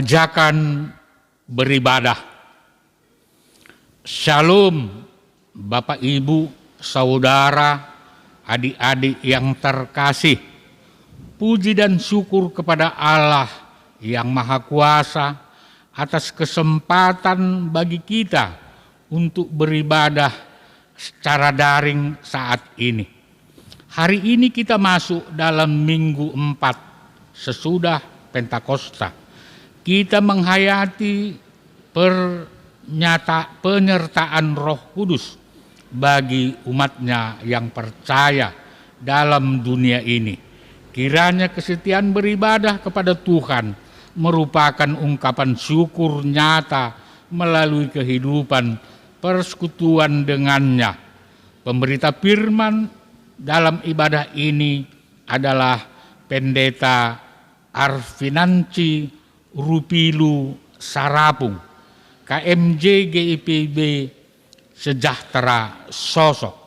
ajakan beribadah. Shalom Bapak Ibu, saudara, adik-adik yang terkasih. Puji dan syukur kepada Allah yang Maha Kuasa atas kesempatan bagi kita untuk beribadah secara daring saat ini. Hari ini kita masuk dalam minggu 4 sesudah Pentakosta. Kita menghayati penyertaan Roh Kudus bagi umatnya yang percaya dalam dunia ini. Kiranya kesetiaan beribadah kepada Tuhan merupakan ungkapan syukur nyata melalui kehidupan persekutuan dengannya. Pemberita firman dalam ibadah ini adalah Pendeta Arfinanci Rupilu Sarapung, KMJ GIPB Sejahtera Sosok.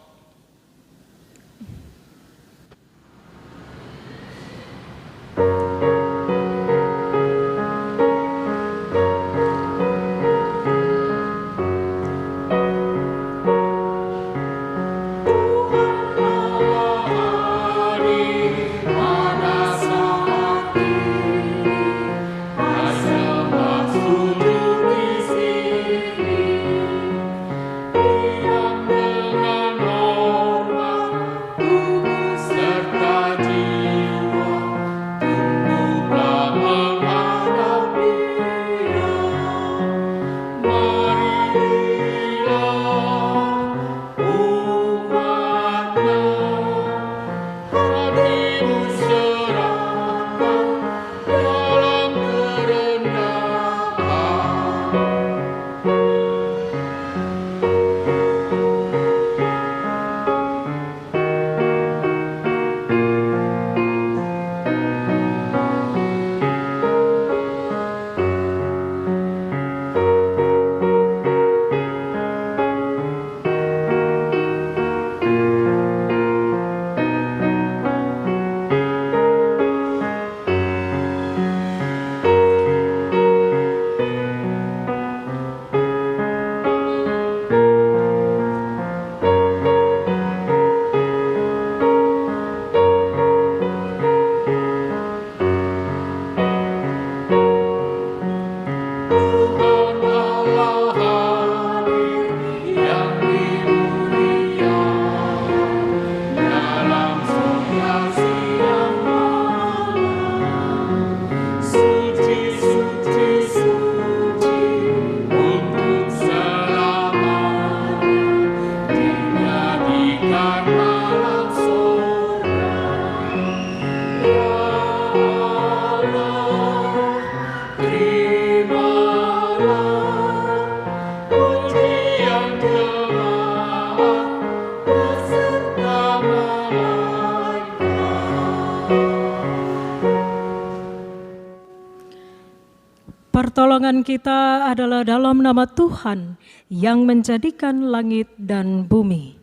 Pertolongan kita adalah dalam nama Tuhan yang menjadikan langit dan bumi.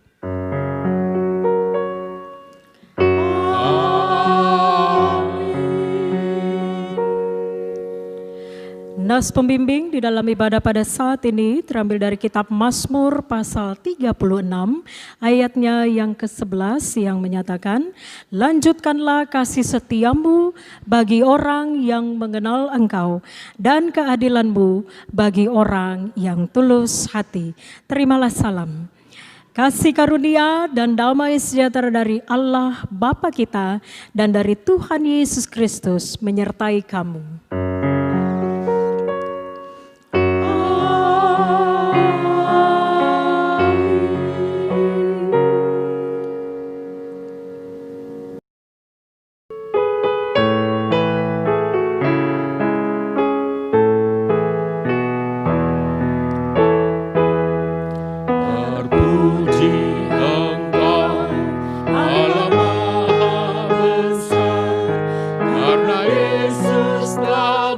Nas pembimbing di dalam ibadah pada saat ini terambil dari kitab Mazmur pasal 36 ayatnya yang ke-11 yang menyatakan, lanjutkanlah kasih setiamu bagi orang yang mengenal Engkau dan keadilanmu bagi orang yang tulus hati. Terimalah salam. Kasih karunia dan damai sejahtera dari Allah Bapa kita dan dari Tuhan Yesus Kristus menyertai kamu. Karena Yesus telah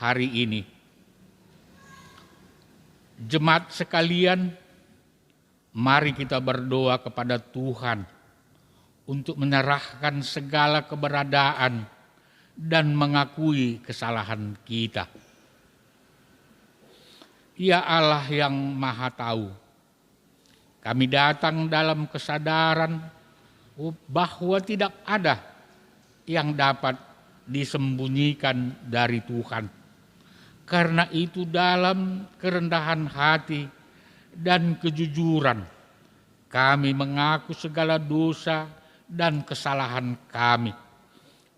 hari ini. Jemaat sekalian, mari kita berdoa kepada Tuhan untuk menyerahkan segala keberadaan dan mengakui kesalahan kita. Ya Allah yang Maha Tahu, kami datang dalam kesadaran bahwa tidak ada yang dapat disembunyikan dari Tuhan. Karena itu dalam kerendahan hati dan kejujuran, kami mengaku segala dosa dan kesalahan kami.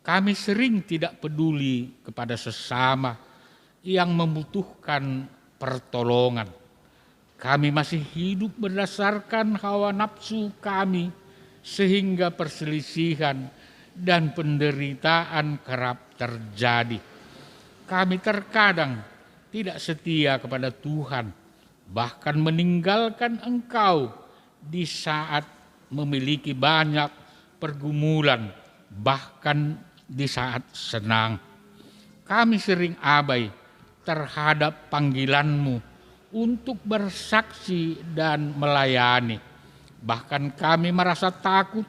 Kami sering tidak peduli kepada sesama yang membutuhkan pertolongan. Kami masih hidup berdasarkan hawa nafsu kami, sehingga perselisihan dan penderitaan kerap terjadi. Kami terkadang tidak setia kepada Tuhan, bahkan meninggalkan Engkau di saat memiliki banyak pergumulan, bahkan di saat senang. Kami sering abai terhadap panggilan-Mu untuk bersaksi dan melayani. Bahkan kami merasa takut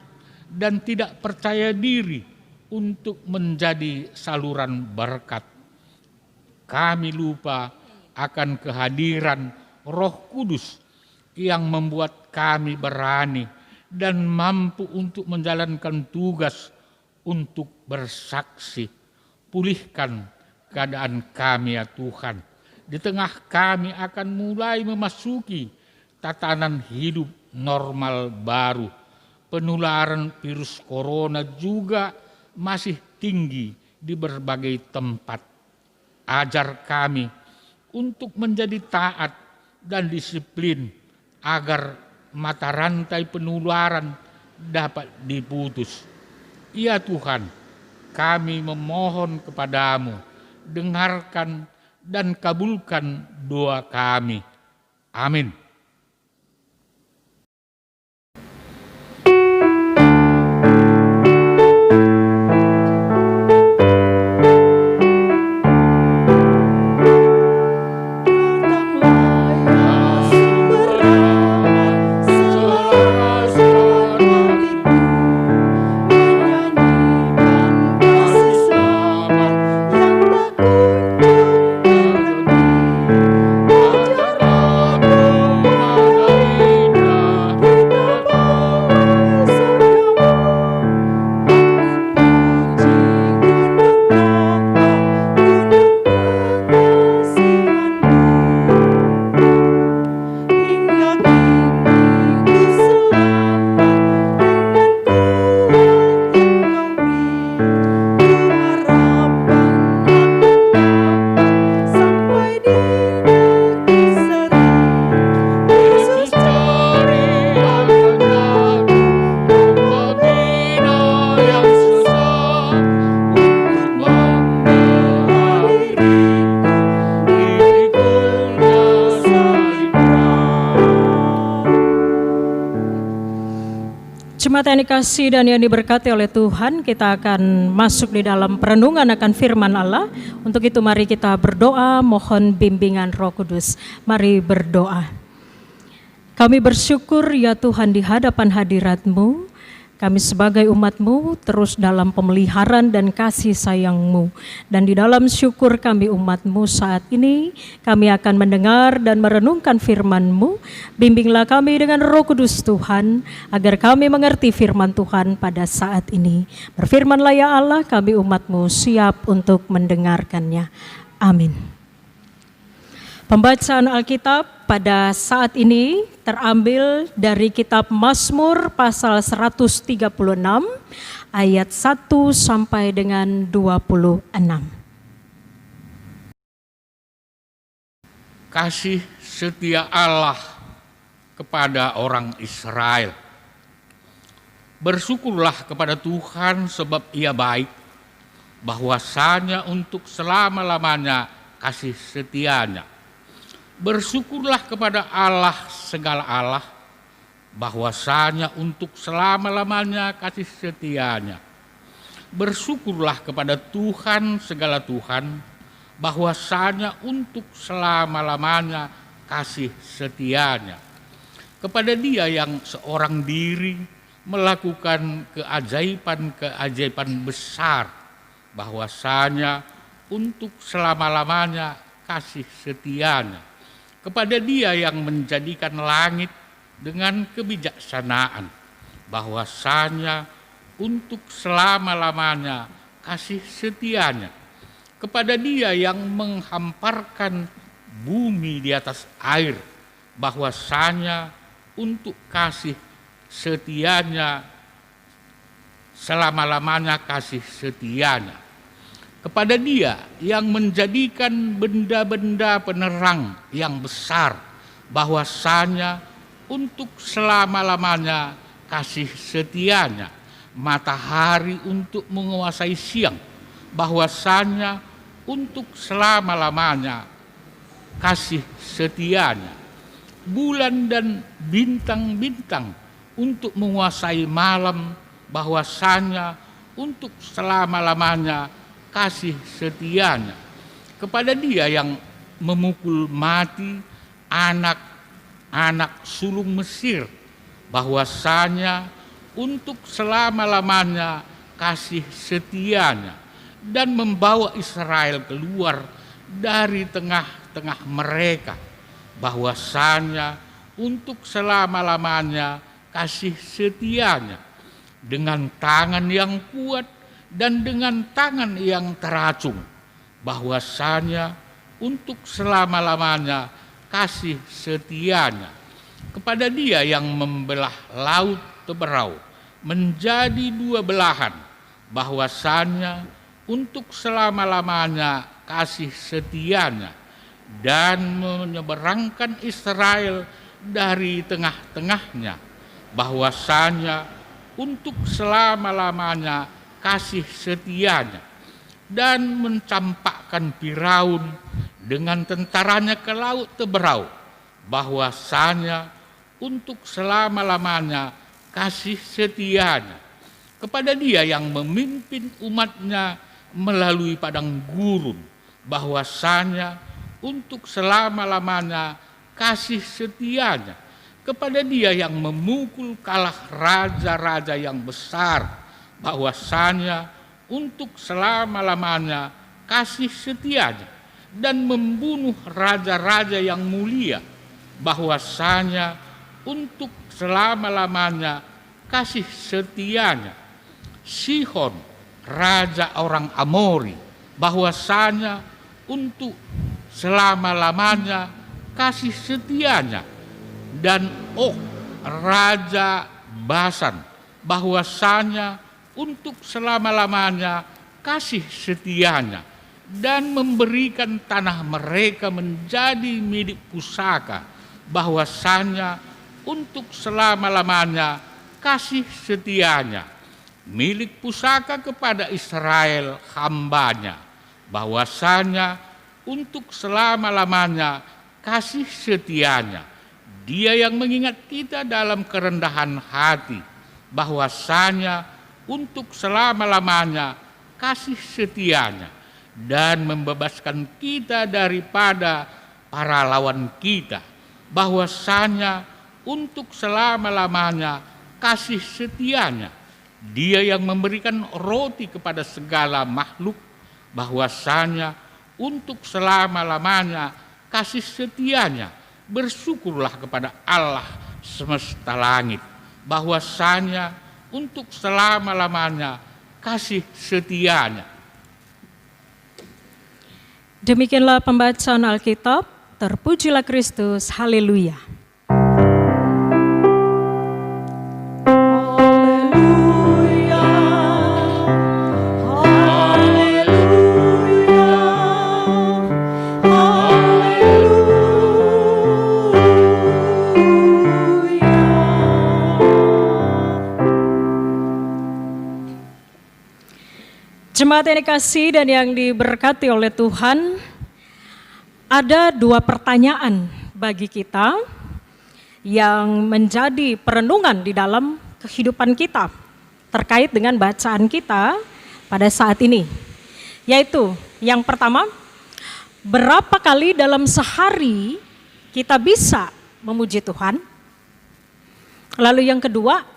dan tidak percaya diri untuk menjadi saluran berkat. Kami lupa akan kehadiran Roh Kudus yang membuat kami berani dan mampu untuk menjalankan tugas untuk bersaksi. Pulihkan keadaan kami ya Tuhan. Di tengah kami akan mulai memasuki tatanan hidup normal baru. Penularan virus corona juga masih tinggi di berbagai tempat. Ajar kami untuk menjadi taat dan disiplin agar mata rantai penularan dapat diputus. Ya Tuhan, kami memohon kepadamu, dengarkan dan kabulkan doa kami. Amin. Jemaat yang dikasihi dan yang diberkati oleh Tuhan, kita akan masuk di dalam perenungan akan firman Allah. Untuk itu mari kita berdoa, mohon bimbingan Roh Kudus. Mari berdoa. Kami bersyukur ya Tuhan di hadapan hadirat-Mu. Kami sebagai umat-Mu terus dalam pemeliharaan dan kasih sayang-Mu. Dan di dalam syukur kami umat-Mu saat ini, kami akan mendengar dan merenungkan firman-Mu. Bimbinglah kami dengan Roh Kudus Tuhan, agar kami mengerti firman Tuhan pada saat ini. Berfirmanlah ya Allah, kami umat-Mu siap untuk mendengarkannya. Amin. Pembacaan Alkitab pada saat ini terambil dari kitab Mazmur pasal 136 ayat 1 sampai dengan 26. Kasih setia Allah kepada orang Israel. Bersyukurlah kepada Tuhan sebab Ia baik, bahwasanya untuk selama-lamanya kasih setianya. Bersyukurlah kepada Allah segala Allah, bahwasanya untuk selama-lamanya kasih setianya. Bersyukurlah kepada Tuhan segala Tuhan, bahwasanya untuk selama-lamanya kasih setianya. Kepada Dia yang seorang diri melakukan keajaiban-keajaiban besar, bahwasanya untuk selama-lamanya kasih setianya. Kepada Dia yang menjadikan langit dengan kebijaksanaan, bahwasanya untuk selama-lamanya kasih setianya. Kepada Dia yang menghamparkan bumi di atas air, bahwasanya untuk kasih setianya selama-lamanya kasih setianya. Kepada Dia yang menjadikan benda-benda penerang yang besar, bahwasanya untuk selama-lamanya kasih setianya. Matahari untuk menguasai siang, bahwasanya untuk selama-lamanya kasih setianya. Bulan dan bintang-bintang untuk menguasai malam, bahwasanya untuk selama-lamanya kasih setianya. Kepada Dia yang memukul mati anak-anak sulung Mesir, bahwasanya untuk selama-lamanya kasih setianya, dan membawa Israel keluar dari tengah-tengah mereka, bahwasanya untuk selama-lamanya kasih setianya. Dengan tangan yang kuat dan dengan tangan yang teracung, bahwasanya untuk selama-lamanya kasih setianya. Kepada Dia yang membelah laut Teberau menjadi dua belahan, bahwasanya untuk selama-lamanya kasih setianya, dan menyeberangkan Israel dari tengah-tengahnya, bahwasanya untuk selama-lamanya kasih setianya, dan mencampakkan Firaun dengan tentaranya ke laut Teberau, bahwasanya untuk selama-lamanya kasih setianya. Kepada Dia yang memimpin umatnya melalui padang gurun, bahwasanya untuk selama-lamanya kasih setianya. Kepada Dia yang memukul kalah raja-raja yang besar, bahwasanya untuk selama-lamanya kasih setianya, dan membunuh raja-raja yang mulia, bahwasanya untuk selama-lamanya kasih setianya. Sihon, raja orang Amori, bahwasanya untuk selama-lamanya kasih setianya. Dan Og, raja Basan, bahwasanya untuk selama-lamanya kasih setianya, dan memberikan tanah mereka menjadi milik pusaka, bahwasanya untuk selama-lamanya kasih setianya. Milik pusaka kepada Israel hambanya, bahwasanya untuk selama-lamanya kasih setianya. Dia yang mengingat kita dalam kerendahan hati, bahwasanya untuk selama-lamanya kasih setianya, dan membebaskan kita daripada para lawan kita, bahwasanya untuk selama-lamanya kasih setianya. Dia yang memberikan roti kepada segala makhluk, bahwasanya untuk selama-lamanya kasih setianya. Bersyukurlah kepada Allah semesta langit, bahwasanya untuk selama-lamanya kasih setianya. Demikianlah pembacaan Alkitab. Terpujilah Kristus. Haleluya. Jemaat yang dikasihi dan yang diberkati oleh Tuhan, ada dua pertanyaan bagi kita yang menjadi perenungan di dalam kehidupan kita terkait dengan bacaan kita pada saat ini. Yaitu yang pertama, Berapa kali dalam sehari kita bisa memuji Tuhan? Lalu yang kedua,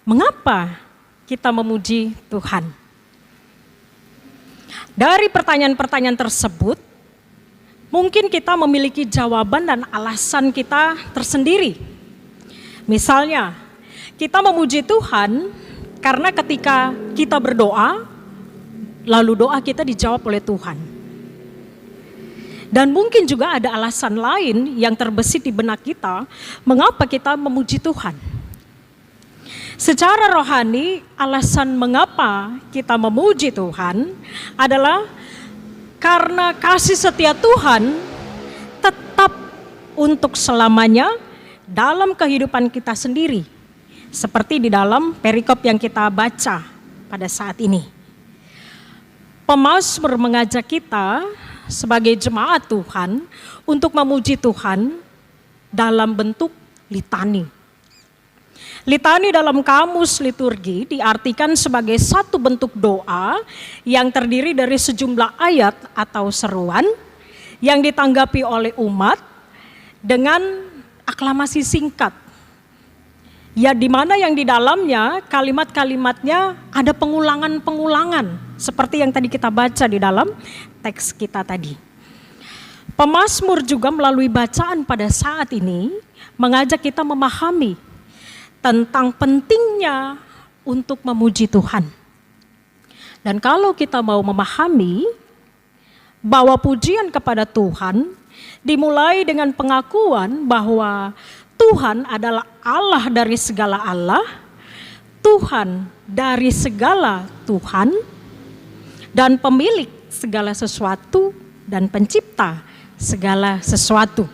mengapa kita memuji Tuhan? Dari pertanyaan-pertanyaan tersebut, mungkin kita memiliki jawaban dan alasan kita tersendiri. Misalnya, kita memuji Tuhan karena ketika kita berdoa, lalu doa kita dijawab oleh Tuhan. Dan mungkin juga ada alasan lain yang terbesit di benak kita, mengapa kita memuji Tuhan. Secara rohani, alasan mengapa kita memuji Tuhan adalah karena kasih setia Tuhan tetap untuk selamanya dalam kehidupan kita sendiri. Seperti di dalam perikop yang kita baca pada saat ini. Pemazmur mengajak kita sebagai jemaat Tuhan untuk memuji Tuhan dalam bentuk litani. Litani dalam kamus liturgi diartikan sebagai satu bentuk doa yang terdiri dari sejumlah ayat atau seruan yang ditanggapi oleh umat dengan aklamasi singkat. Ya, di mana yang di dalamnya kalimat-kalimatnya ada pengulangan-pengulangan seperti yang tadi kita baca di dalam teks kita tadi. Pemazmur juga melalui bacaan pada saat ini mengajak kita memahami tentang pentingnya untuk memuji Tuhan. Dan kalau kita mau memahami bahwa pujian kepada Tuhan dimulai dengan pengakuan bahwa Tuhan adalah Allah dari segala Allah, Tuhan dari segala Tuhan, dan pemilik segala sesuatu dan pencipta segala sesuatu.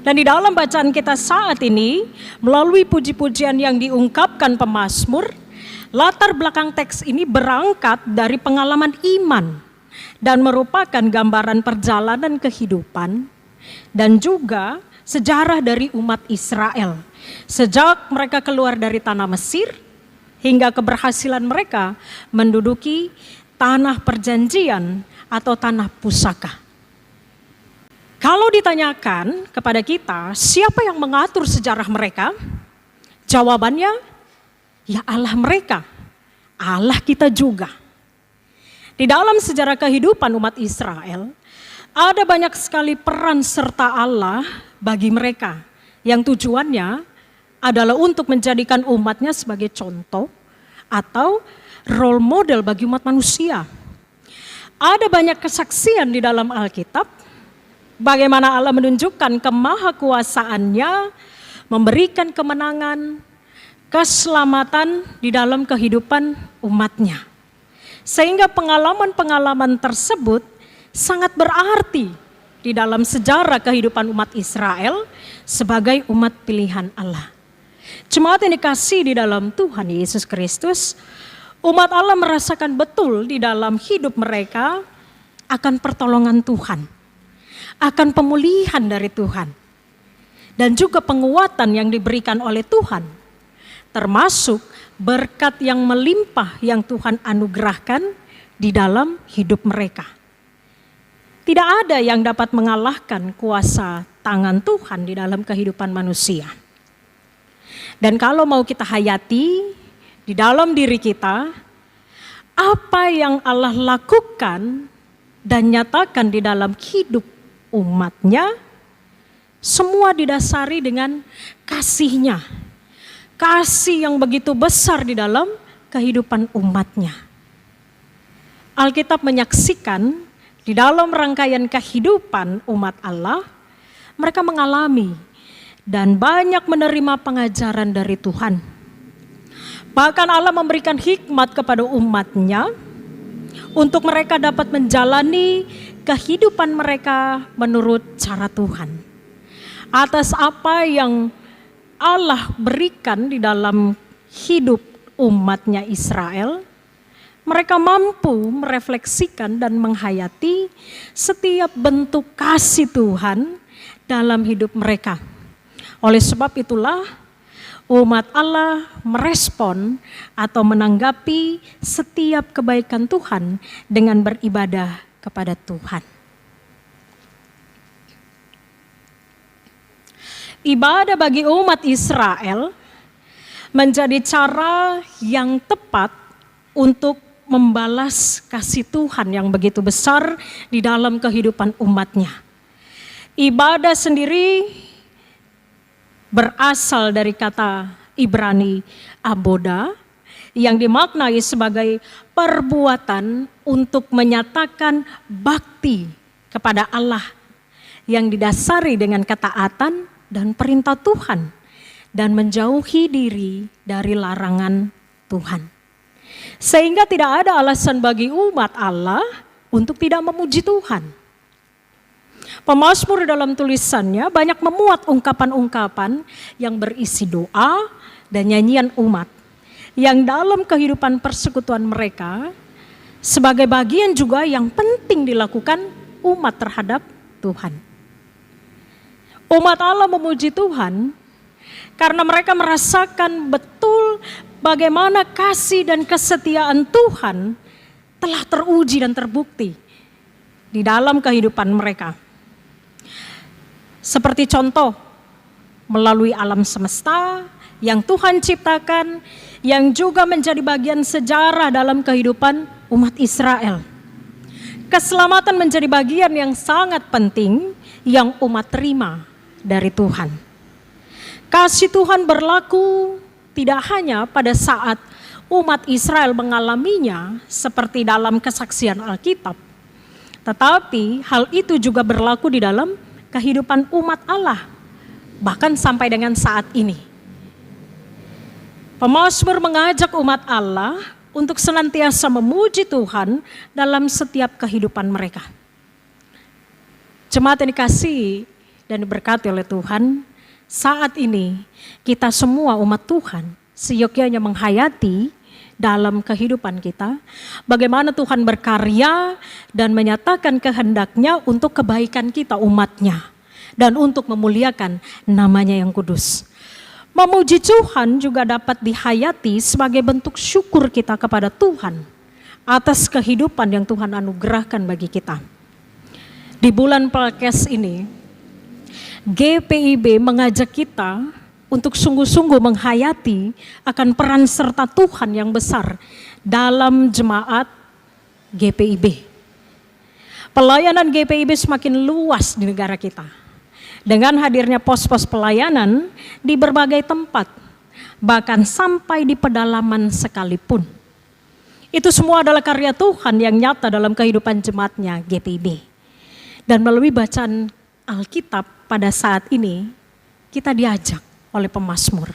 Dan di dalam bacaan kita saat ini, melalui puji-pujian yang diungkapkan pemazmur, latar belakang teks ini berangkat dari pengalaman iman dan merupakan gambaran perjalanan kehidupan dan juga sejarah dari umat Israel. Sejak mereka keluar dari tanah Mesir hingga keberhasilan mereka menduduki tanah perjanjian atau tanah pusaka. Kalau ditanyakan kepada kita, siapa yang mengatur sejarah mereka? Jawabannya, ya Allah mereka, Allah kita juga. Di dalam sejarah kehidupan umat Israel, ada banyak sekali peran serta Allah bagi mereka yang tujuannya adalah untuk menjadikan umatnya sebagai contoh atau role model bagi umat manusia. Ada banyak kesaksian di dalam Alkitab bagaimana Allah menunjukkan kemahakuasaannya, memberikan kemenangan, keselamatan di dalam kehidupan umatnya. Sehingga pengalaman-pengalaman tersebut sangat berarti di dalam sejarah kehidupan umat Israel sebagai umat pilihan Allah. Jemaat yang dikasihi di dalam Tuhan Yesus Kristus, umat Allah merasakan betul di dalam hidup mereka akan pertolongan Tuhan, akan pemulihan dari Tuhan, dan juga penguatan yang diberikan oleh Tuhan, termasuk berkat yang melimpah yang Tuhan anugerahkan di dalam hidup mereka. Tidak ada yang dapat mengalahkan kuasa tangan Tuhan di dalam kehidupan manusia. Dan kalau mau kita hayati di dalam diri kita, apa yang Allah lakukan dan nyatakan di dalam hidup umatnya, semua didasari dengan kasih-Nya. Kasih yang begitu besar di dalam kehidupan umatnya. Alkitab menyaksikan di dalam rangkaian kehidupan umat Allah, mereka mengalami dan banyak menerima pengajaran dari Tuhan. Bahkan Allah memberikan hikmat kepada umatnya untuk mereka dapat menjalani kehidupan mereka menurut cara Tuhan. Atas apa yang Allah berikan di dalam hidup umatnya Israel, mereka mampu merefleksikan dan menghayati setiap bentuk kasih Tuhan dalam hidup mereka. Oleh sebab itulah umat Allah merespon atau menanggapi setiap kebaikan Tuhan dengan beribadah kepada Tuhan. ibadah bagi umat Israel menjadi cara yang tepat untuk membalas kasih Tuhan yang begitu besar di dalam kehidupan umatnya. Ibadah sendiri berasal dari kata Ibrani aboda yang dimaknai sebagai perbuatan untuk menyatakan bakti kepada Allah yang didasari dengan ketaatan dan perintah Tuhan dan menjauhi diri dari larangan Tuhan. Sehingga tidak ada alasan bagi umat Allah untuk tidak memuji Tuhan. Pemazmur dalam tulisannya banyak memuat ungkapan-ungkapan yang berisi doa dan nyanyian umat yang dalam kehidupan persekutuan mereka sebagai bagian juga yang penting dilakukan umat terhadap Tuhan. Umat Allah memuji Tuhan karena mereka merasakan betul bagaimana kasih dan kesetiaan Tuhan telah teruji dan terbukti di dalam kehidupan mereka. Seperti contoh, melalui alam semesta yang Tuhan ciptakan, yang juga menjadi bagian sejarah dalam kehidupan umat Israel. Keselamatan menjadi bagian yang sangat penting yang umat terima dari Tuhan. Kasih Tuhan berlaku tidak hanya pada saat umat Israel mengalaminya seperti dalam kesaksian Alkitab, tetapi hal itu juga berlaku di dalam kehidupan umat Allah, bahkan sampai dengan saat ini. Pemazmur mengajak umat Allah untuk senantiasa memuji Tuhan dalam setiap kehidupan mereka. Jemaat yang dikasihi dan diberkati oleh Tuhan, saat ini kita semua umat Tuhan seyogyanya menghayati dalam kehidupan kita bagaimana Tuhan berkarya dan menyatakan kehendaknya untuk kebaikan kita umatnya dan untuk memuliakan namanya yang kudus. Memuji Tuhan juga dapat dihayati sebagai bentuk syukur kita kepada Tuhan atas kehidupan yang Tuhan anugerahkan bagi kita. Di bulan Pelkes ini, GPIB mengajak kita untuk sungguh-sungguh menghayati akan peran serta Tuhan yang besar dalam jemaat GPIB. Pelayanan GPIB semakin luas di negara kita. Dengan hadirnya pos-pos pelayanan di berbagai tempat, bahkan sampai di pedalaman sekalipun. Itu semua adalah karya Tuhan yang nyata dalam kehidupan jemaatnya GPIB. Dan melalui bacaan Alkitab pada saat ini, kita diajak oleh pemazmur.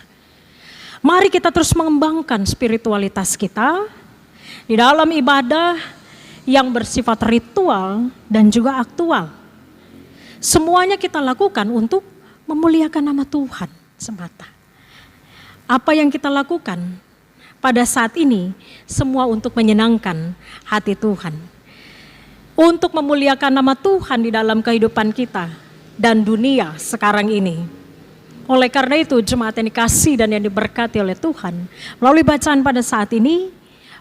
Mari kita terus mengembangkan spiritualitas kita di dalam ibadah yang bersifat ritual dan juga aktual. Semuanya kita lakukan untuk memuliakan nama Tuhan semata. Apa yang kita lakukan pada saat ini semua untuk menyenangkan hati Tuhan. Untuk memuliakan nama Tuhan di dalam kehidupan kita dan dunia sekarang ini. Oleh karena itu jemaat yang dikasihi dan yang diberkati oleh Tuhan, melalui bacaan pada saat ini,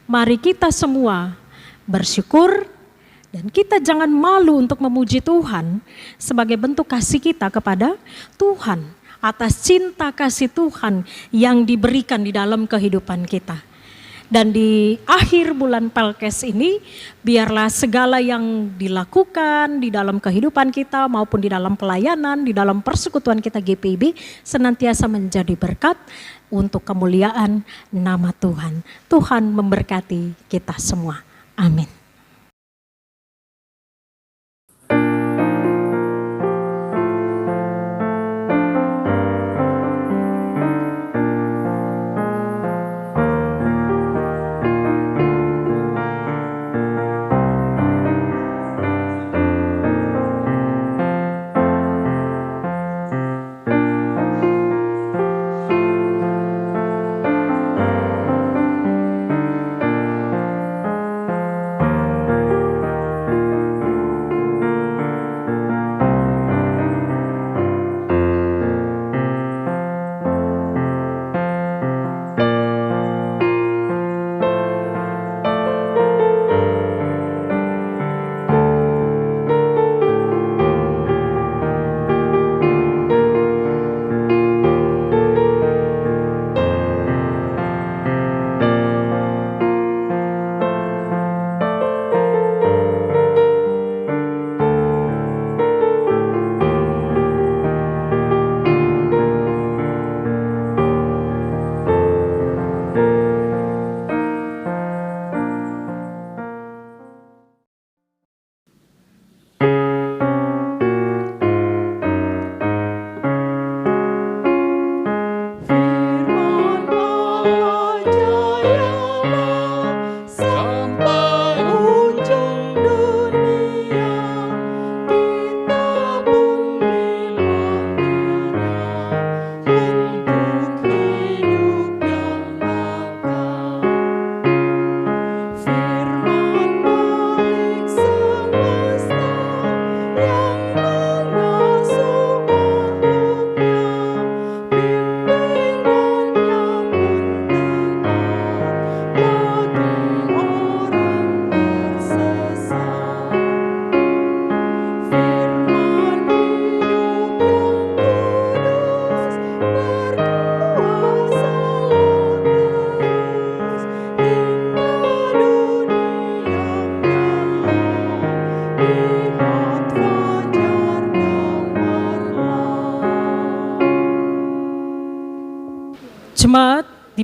mari kita semua bersyukur dan kita jangan malu untuk memuji Tuhan sebagai bentuk kasih kita kepada Tuhan atas cinta kasih Tuhan yang diberikan di dalam kehidupan kita. Dan di akhir bulan Pelkes ini, biarlah segala yang dilakukan di dalam kehidupan kita maupun di dalam pelayanan, di dalam persekutuan kita GPIB senantiasa menjadi berkat untuk kemuliaan nama Tuhan. Tuhan memberkati kita semua. Amin.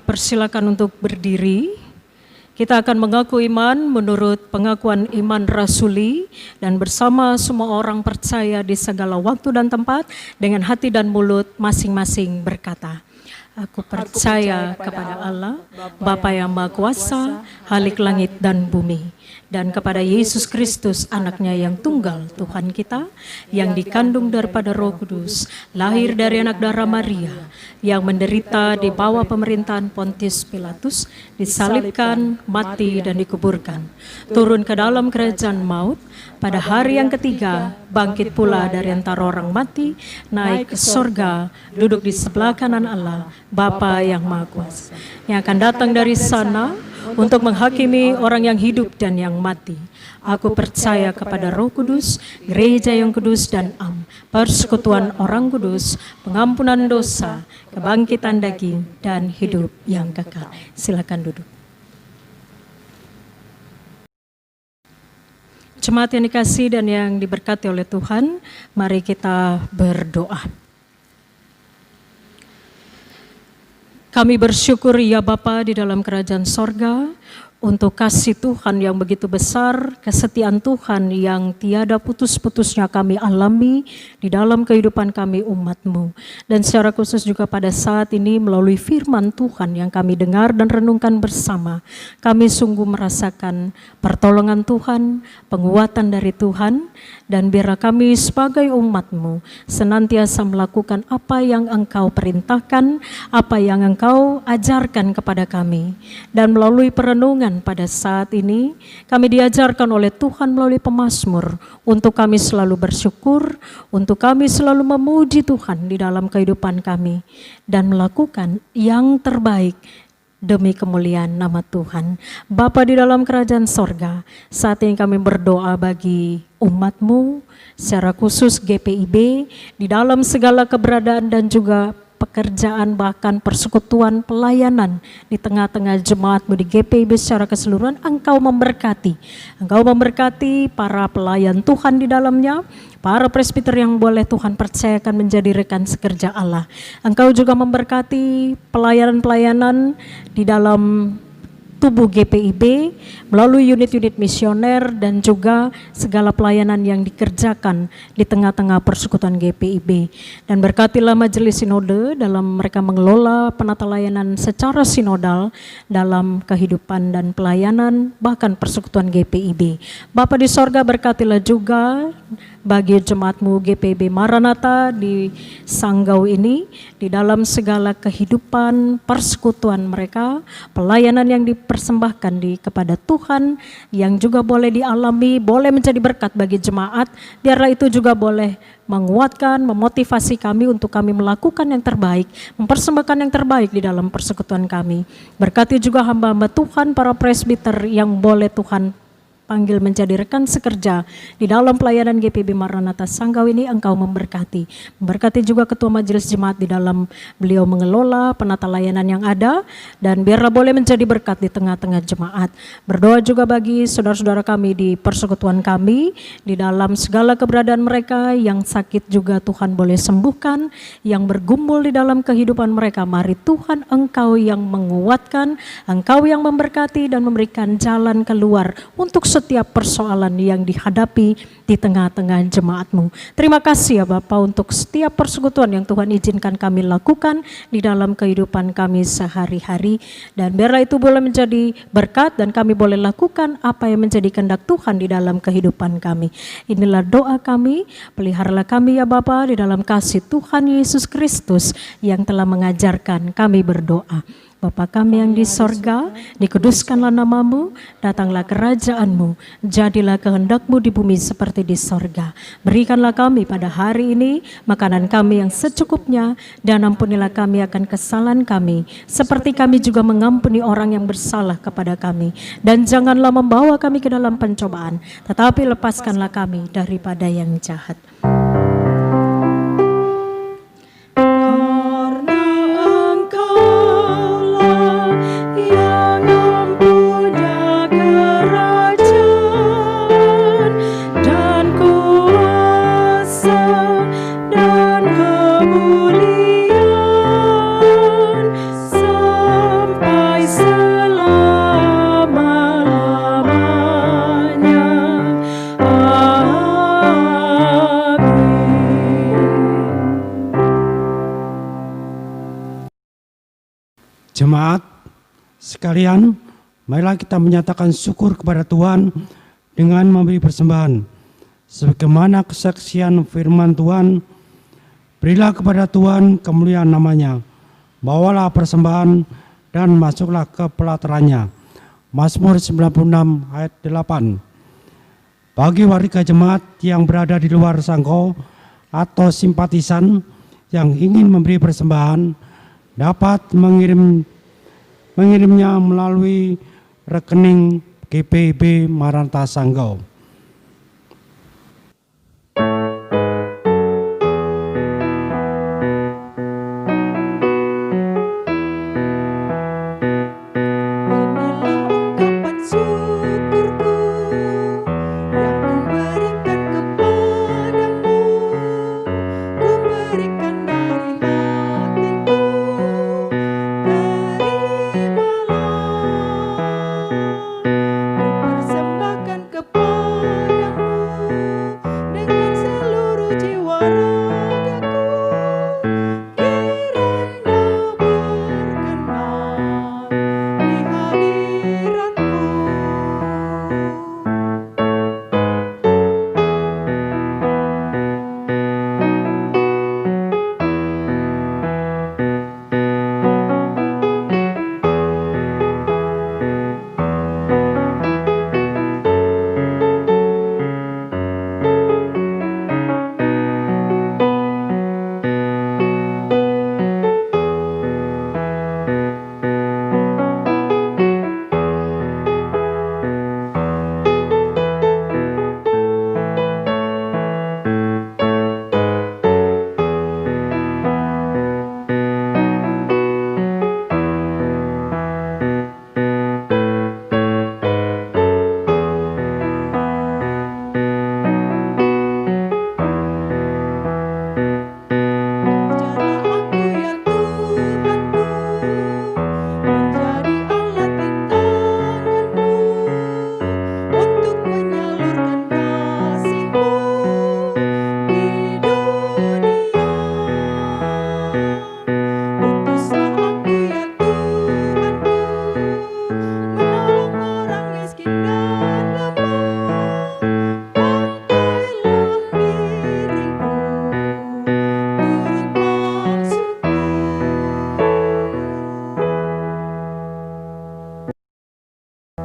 persilakan untuk berdiri. Kita akan mengaku iman menurut pengakuan iman rasuli dan bersama semua orang percaya di segala waktu dan tempat dengan hati dan mulut masing-masing berkata, Aku percaya kepada Allah, Bapa yang Maha Kuasa, Khalik langit dan bumi, dan kepada Yesus Kristus, anaknya yang tunggal, Tuhan kita, yang dikandung daripada Roh Kudus, lahir dari anak darah Maria, yang menderita di bawah pemerintahan Pontius Pilatus, disalibkan, mati, dan dikuburkan, turun ke dalam kerajaan maut, pada hari yang ketiga, bangkit pula dari antara orang mati, naik ke sorga, duduk di sebelah kanan Allah, Bapa yang Maha Kuasa, yang akan datang dari sana untuk menghakimi orang yang hidup dan yang mati. Aku percaya kepada Roh Kudus, gereja yang kudus dan am, persekutuan orang kudus, pengampunan dosa, kebangkitan daging, dan hidup yang kekal. Silakan duduk. Jemaat yang dikasihi dan yang diberkati oleh Tuhan, mari kita berdoa. Kami bersyukur ya Bapa di dalam kerajaan sorga, untuk kasih Tuhan yang begitu besar, kesetiaan Tuhan yang tiada putus-putusnya kami alami di dalam kehidupan kami umat-Mu. Dan secara khusus juga pada saat ini melalui firman Tuhan yang kami dengar dan renungkan bersama, kami sungguh merasakan pertolongan Tuhan, penguatan dari Tuhan, dan biarlah kami sebagai umat-Mu senantiasa melakukan apa yang Engkau perintahkan, apa yang Engkau ajarkan kepada kami. Dan melalui perenungan pada saat ini, kami diajarkan oleh Tuhan melalui pemazmur untuk kami selalu bersyukur, untuk kami selalu memuji Tuhan di dalam kehidupan kami, dan melakukan yang terbaik demi kemuliaan nama Tuhan. Bapa di dalam kerajaan sorga, saat ini kami berdoa bagi umat-Mu, secara khusus GPIB, di dalam segala keberadaan dan juga pekerjaan, bahkan persekutuan pelayanan di tengah-tengah jemaat-Mu di GPIB secara keseluruhan. Engkau memberkati para pelayan Tuhan di dalamnya, para presbiter yang boleh Tuhan percayakan menjadi rekan sekerja Allah. Engkau juga memberkati pelayanan-pelayanan di dalam tubuh GPIB melalui unit-unit misioner dan juga segala pelayanan yang dikerjakan di tengah-tengah persekutuan GPIB. Dan berkatilah majelis sinode dalam mereka mengelola penata layanan secara sinodal dalam kehidupan dan pelayanan bahkan persekutuan GPIB. Bapa di sorga, berkatilah juga bagi jemaat-Mu GPIB Maranatha di Sanggau ini, di dalam segala kehidupan persekutuan mereka, pelayanan yang dipersembahkan kepada Tuhan, yang juga boleh dialami, boleh menjadi berkat bagi jemaat, biarlah itu juga boleh menguatkan, memotivasi kami untuk kami melakukan yang terbaik, mempersembahkan yang terbaik di dalam persekutuan kami. Berkati juga hamba-hamba Tuhan, para presbiter yang boleh Tuhan panggil menjadi rekan sekerja di dalam pelayanan GPIB Maranatha Sanggau ini. Engkau memberkati juga ketua majelis jemaat di dalam beliau mengelola penata layanan yang ada, dan biarlah boleh menjadi berkat di tengah-tengah jemaat. Berdoa juga bagi saudara-saudara kami di persekutuan kami, di dalam segala keberadaan mereka, yang sakit juga Tuhan boleh sembuhkan, yang bergumul di dalam kehidupan mereka. Mari Tuhan, Engkau yang menguatkan, Engkau yang memberkati dan memberikan jalan keluar untuk setiap persoalan yang dihadapi di tengah-tengah jemaat-Mu. Terima kasih ya Bapa untuk setiap persekutuan yang Tuhan izinkan kami lakukan di dalam kehidupan kami sehari-hari, dan biarlah itu boleh menjadi berkat dan kami boleh lakukan apa yang menjadi kehendak Tuhan di dalam kehidupan kami. Inilah doa kami, peliharalah kami ya Bapa di dalam kasih Tuhan Yesus Kristus yang telah mengajarkan kami berdoa. Bapa kami yang di sorga, dikuduskanlah nama-Mu, datanglah kerajaan-Mu, jadilah kehendak-Mu di bumi seperti di sorga. Berikanlah kami pada hari ini makanan kami yang secukupnya, dan ampunilah kami akan kesalahan kami, seperti kami juga mengampuni orang yang bersalah kepada kami. Dan janganlah membawa kami ke dalam pencobaan, tetapi lepaskanlah kami daripada yang jahat. Sekalian, marilah kita menyatakan syukur kepada Tuhan dengan memberi persembahan. Sebagaimana kesaksian firman Tuhan, berilah kepada Tuhan kemuliaan namanya, bawalah persembahan dan masuklah ke pelatarannya. Mazmur 96 ayat 8. Bagi warga jemaat yang berada di luar Sangko atau simpatisan yang ingin memberi persembahan, dapat mengirimnya melalui rekening GPIB Maranatha Sanggau.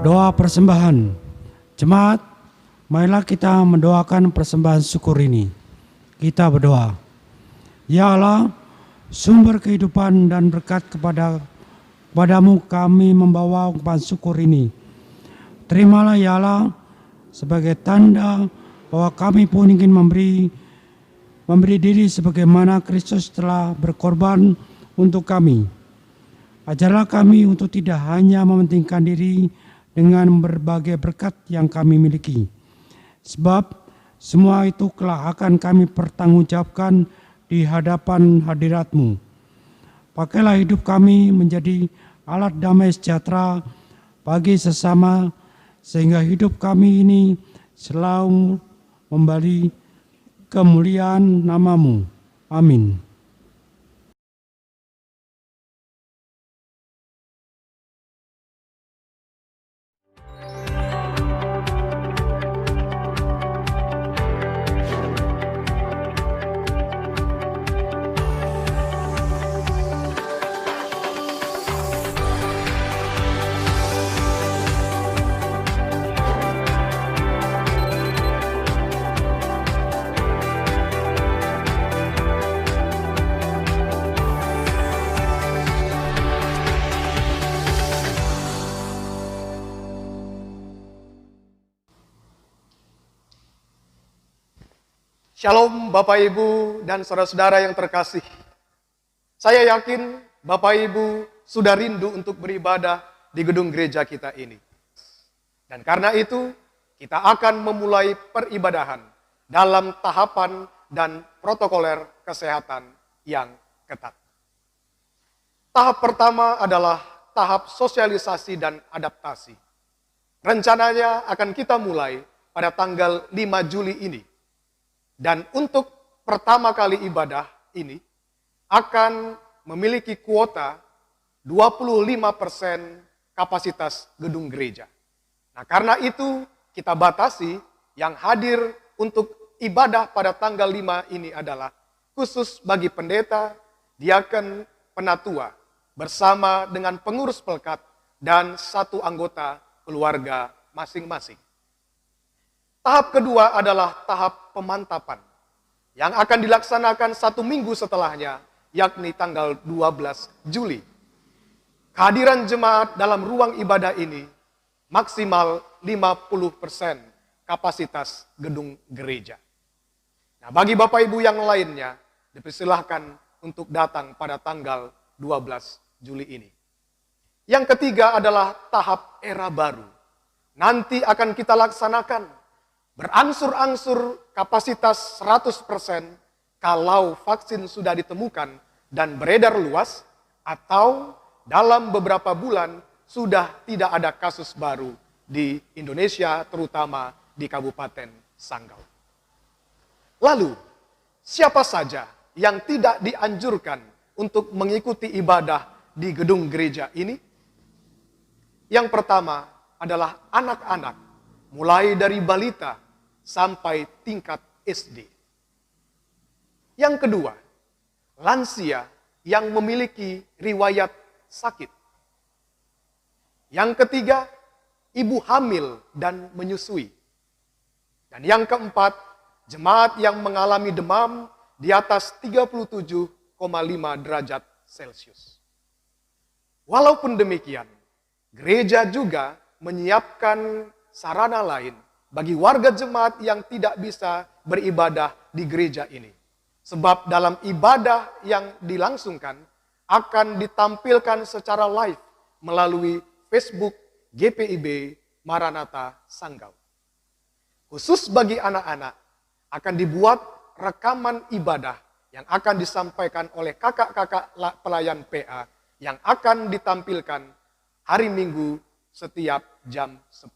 Doa persembahan. Jemaat, marilah kita mendoakan persembahan syukur ini. Kita berdoa. Ya Allah, sumber kehidupan dan berkat kepadamu kami membawa ungkapan syukur ini. Terimalah ya Allah sebagai tanda bahwa kami pun ingin memberi diri sebagaimana Kristus telah berkorban untuk kami. Ajarlah kami untuk tidak hanya mementingkan diri dengan berbagai berkat yang kami miliki. Sebab semua itu kelak akan kami pertanggungjawabkan di hadapan hadirat-Mu. Pakailah hidup kami menjadi alat damai sejahtera bagi sesama, sehingga hidup kami ini selalu memberi kemuliaan nama-Mu. Amin. Shalom Bapak Ibu dan saudara-saudara yang terkasih. Saya yakin Bapak Ibu sudah rindu untuk beribadah di gedung gereja kita ini. Dan karena itu kita akan memulai peribadahan dalam tahapan dan protokoler kesehatan yang ketat. Tahap pertama adalah tahap sosialisasi dan adaptasi. Rencananya akan kita mulai pada tanggal 5 Juli ini. Dan untuk pertama kali ibadah ini akan memiliki kuota 25% kapasitas gedung gereja. Nah, karena itu kita batasi yang hadir untuk ibadah pada tanggal 5 ini adalah khusus bagi pendeta, diaken, penatua, bersama dengan pengurus pelkat dan 1 anggota keluarga masing-masing. Tahap kedua adalah tahap pemantapan yang akan dilaksanakan 1 minggu setelahnya, yakni tanggal 12 Juli. Kehadiran jemaat dalam ruang ibadah ini maksimal 50% kapasitas gedung gereja. Nah, bagi Bapak Ibu yang lainnya, dipersilahkan untuk datang pada tanggal 12 Juli ini. Yang ketiga adalah tahap era baru. Nanti akan kita laksanakan berangsur-angsur kapasitas 100% kalau vaksin sudah ditemukan dan beredar luas, atau dalam beberapa bulan sudah tidak ada kasus baru di Indonesia, terutama di Kabupaten Sanggau. Lalu, siapa saja yang tidak dianjurkan untuk mengikuti ibadah di gedung gereja ini? Yang pertama adalah anak-anak, mulai dari balita sampai tingkat SD. Yang kedua, lansia yang memiliki riwayat sakit. Yang ketiga, ibu hamil dan menyusui. Dan yang keempat, jemaat yang mengalami demam di atas 37,5 derajat Celcius. Walaupun demikian, gereja juga menyiapkan sarana lain bagi warga jemaat yang tidak bisa beribadah di gereja ini. Sebab dalam ibadah yang dilangsungkan akan ditampilkan secara live melalui Facebook GPIB Maranatha Sanggau. Khusus bagi anak-anak akan dibuat rekaman ibadah yang akan disampaikan oleh kakak-kakak pelayan PA yang akan ditampilkan hari Minggu setiap jam 10.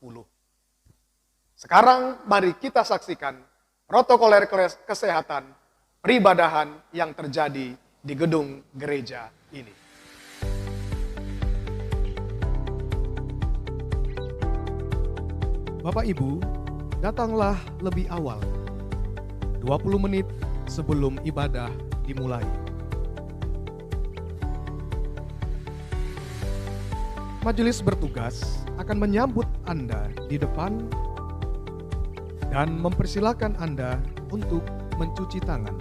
Sekarang mari kita saksikan protokoler kesehatan peribadahan yang terjadi di gedung gereja ini. Bapak Ibu, datanglah lebih awal, 20 menit sebelum ibadah dimulai. Majelis bertugas akan menyambut Anda di depan dan mempersilahkan Anda untuk mencuci tangan.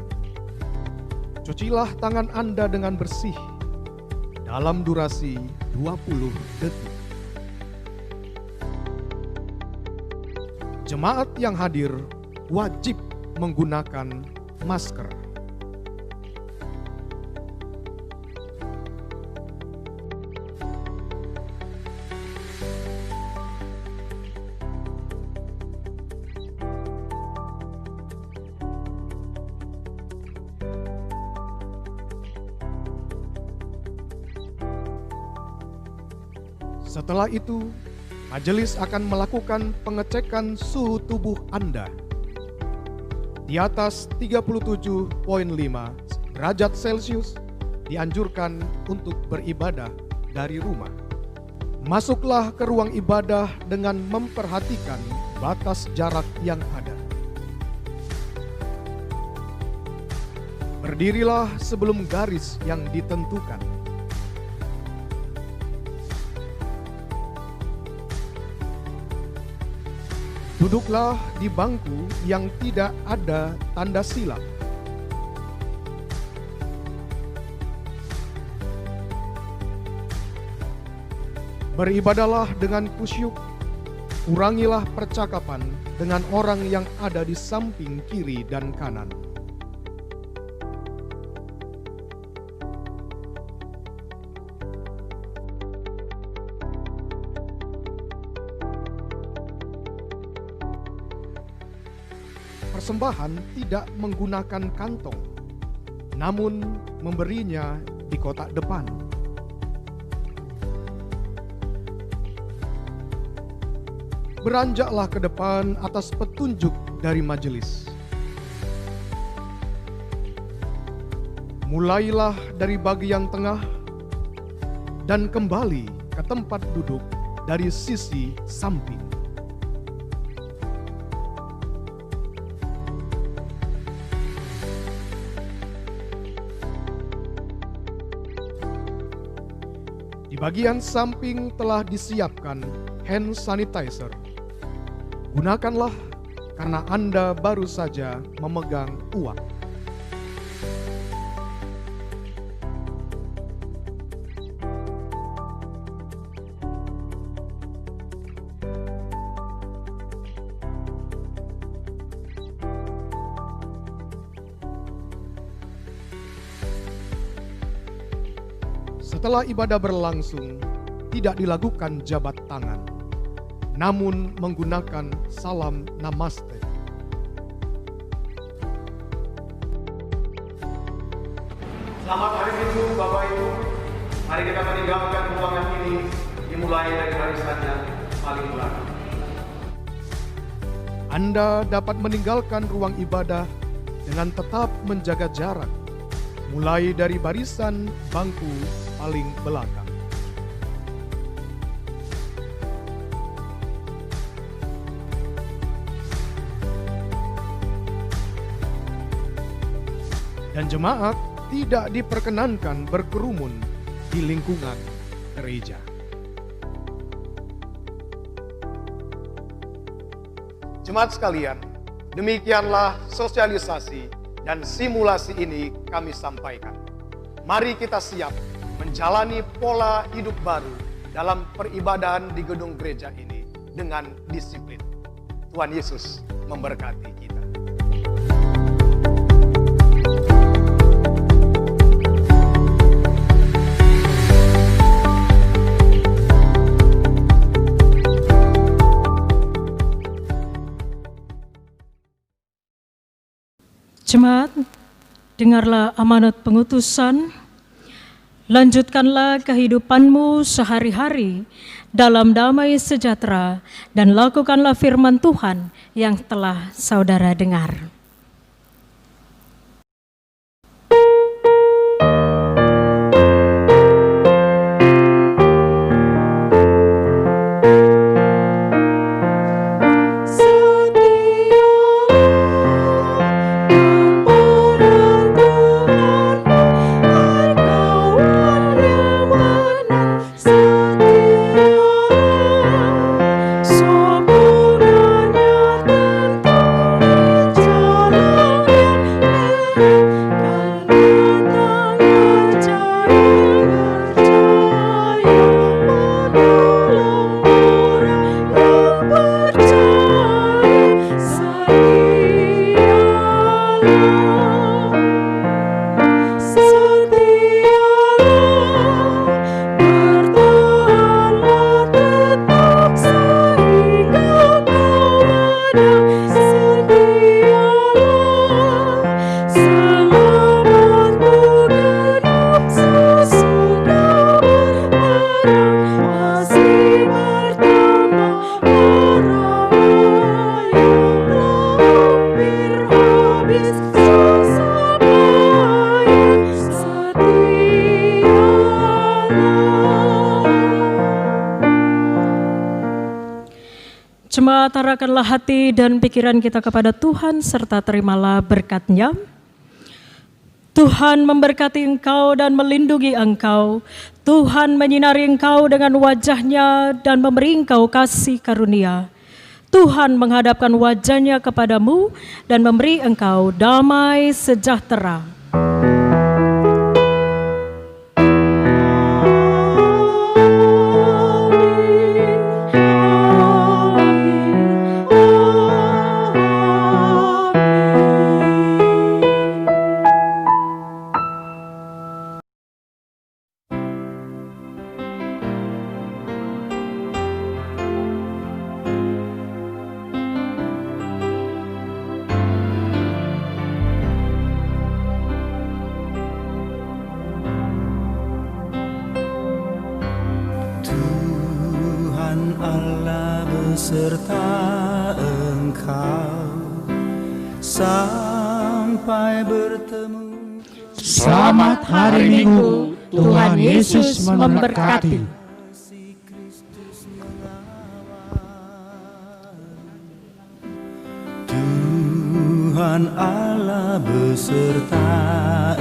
Cucilah tangan Anda dengan bersih dalam durasi 20 detik. Jemaat yang hadir wajib menggunakan masker. Setelah itu, majelis akan melakukan pengecekan suhu tubuh Anda. Di atas 37,5 derajat Celcius dianjurkan untuk beribadah dari rumah. Masuklah ke ruang ibadah dengan memperhatikan batas jarak yang ada. Berdirilah sebelum garis yang ditentukan. Duduklah di bangku yang tidak ada tanda silang. Beribadalah dengan khusyuk. Kurangilah percakapan dengan orang yang ada di samping kiri dan kanan. Persembahan tidak menggunakan kantong, namun memberinya di kotak depan. Beranjaklah ke depan atas petunjuk dari majelis. Mulailah dari bagian tengah dan kembali ke tempat duduk dari sisi samping. Di bagian samping telah disiapkan hand sanitizer. Gunakanlah karena Anda baru saja memegang uang. Setelah ibadah berlangsung, tidak dilakukan jabat tangan, namun menggunakan salam namaste. Selamat hari Minggu, Bapak Ibu. Mari kita meninggalkan ruangan ini, dimulai dari barisan yang paling belakang. Anda dapat meninggalkan ruang ibadah dengan tetap menjaga jarak, mulai dari barisan bangku paling belakang. Dan jemaat tidak diperkenankan berkerumun di lingkungan gereja. Jemaat sekalian, demikianlah sosialisasi dan simulasi ini kami sampaikan. Mari kita siap menjalani pola hidup baru dalam peribadahan di gedung gereja ini dengan disiplin. Tuhan Yesus memberkati kita. Jemaat, dengarlah amanat pengutusan. Lanjutkanlah kehidupanmu sehari-hari dalam damai sejahtera dan lakukanlah firman Tuhan yang telah saudara dengar. Jemaat, arahkanlah hati dan pikiran kita kepada Tuhan serta terimalah berkat-Nya. Tuhan memberkati engkau dan melindungi engkau. Tuhan menyinari engkau dengan wajah-Nya dan memberi engkau kasih karunia. Tuhan menghadapkan wajah-Nya kepadamu dan memberi engkau damai sejahtera. serta Engkau sampai bertemu. Selamat hari Minggu, Tuhan Yesus memberkati. Tuhan Allah beserta